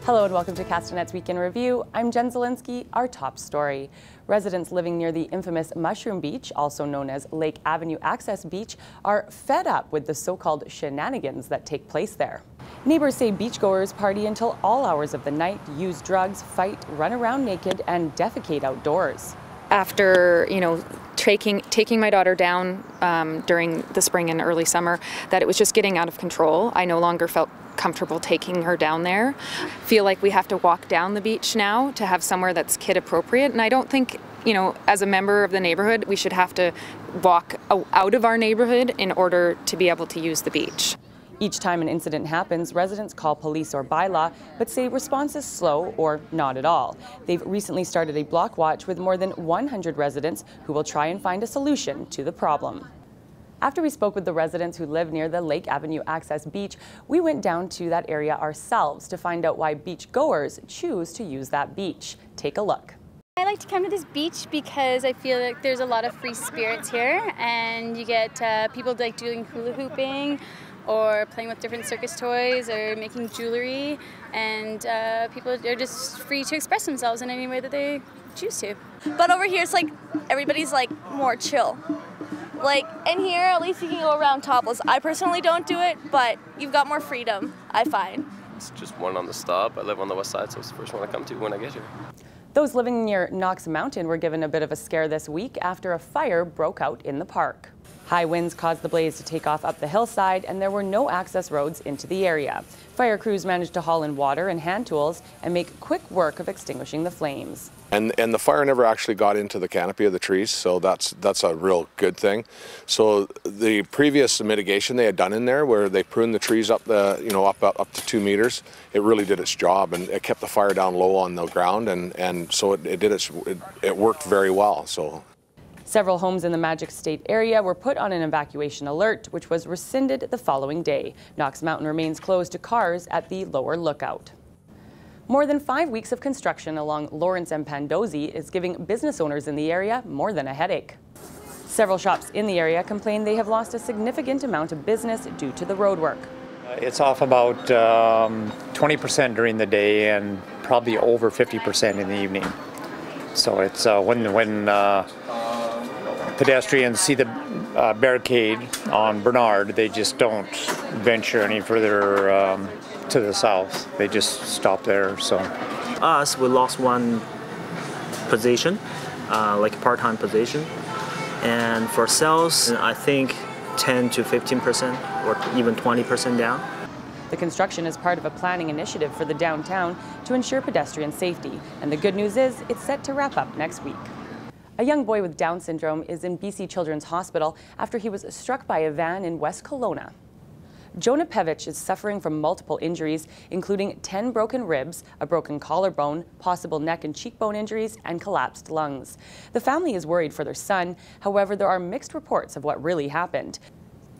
Hello and welcome to Castanet's Week in Review. I'm Jen Zielinski. Our top story. Residents living near the infamous Mushroom Beach, also known as Lake Avenue Access Beach, are fed up with the so-called shenanigans that take place there. Neighbors say beachgoers party until all hours of the night, use drugs, fight, run around naked, and defecate outdoors. After, taking my daughter down during the spring and early summer, that it was just getting out of control. I no longer felt comfortable taking her down there. Feel like we have to walk down the beach now to have somewhere that's kid appropriate. And I don't think, as a member of the neighborhood, we should have to walk out of our neighborhood in order to be able to use the beach. Each time an incident happens, residents call police or bylaw, but say response is slow or not at all. They've recently started a block watch with more than 100 residents who will try and find a solution to the problem. After we spoke with the residents who live near the Lake Avenue Access Beach, we went down to that area ourselves to find out why beach goers choose to use that beach. Take a look. I like to come to this beach because I feel like there's a lot of free spirits here, and you get people like doing hula hooping or playing with different circus toys or making jewelry, and people are just free to express themselves in any way that they choose to. But over here it's like everybody's like more chill. Like in here at least you can go around topless. I personally don't do it, but you've got more freedom, I find. It's just one on the stop. I live on the west side, so it's the first one I come to when I get here. Those living near Knox Mountain were given a bit of a scare this week after a fire broke out in the park. High winds caused the blaze to take off up the hillside, and there were no access roads into the area. Fire crews managed to haul in water and hand tools and make quick work of extinguishing the flames. And the fire never actually got into the canopy of the trees, so that's a real good thing. So the previous mitigation they had done in there, where they pruned the trees up up to 2 meters, it really did its job, and it kept the fire down low on the ground, and so it worked very well. So. Several homes in the Magic State area were put on an evacuation alert, which was rescinded the following day. Knox Mountain remains closed to cars at the lower lookout. More than 5 weeks of construction along Lawrence and Pandosy is giving business owners in the area more than a headache. Several shops in the area complain they have lost a significant amount of business due to the roadwork. It's off about 20% during the day and probably over 50% in the evening. So it's when pedestrians see the barricade on Bernard, they just don't venture any further to the south. They just stop there. So us, we lost one position, like a part-time position, and for sales, I think 10 to 15% or even 20% down. The construction is part of a planning initiative for the downtown to ensure pedestrian safety, and the good news is it's set to wrap up next week. A young boy with Down syndrome is in BC Children's Hospital after he was struck by a van in West Kelowna. Jonah Pevich is suffering from multiple injuries, including 10 broken ribs, a broken collarbone, possible neck and cheekbone injuries, and collapsed lungs. The family is worried for their son. However, there are mixed reports of what really happened.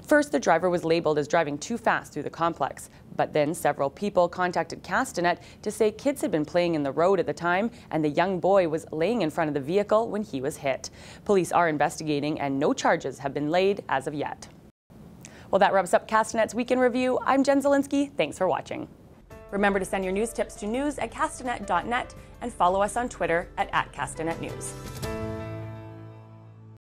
First, the driver was labeled as driving too fast through the complex, but then several people contacted Castanet to say kids had been playing in the road at the time and the young boy was laying in front of the vehicle when he was hit. Police are investigating and no charges have been laid as of yet. Well, that wraps up Castanet's Week in Review. I'm Jen Zielinski. Thanks for watching. Remember to send your news tips to news@castanet.net and follow us on Twitter @CastanetNews.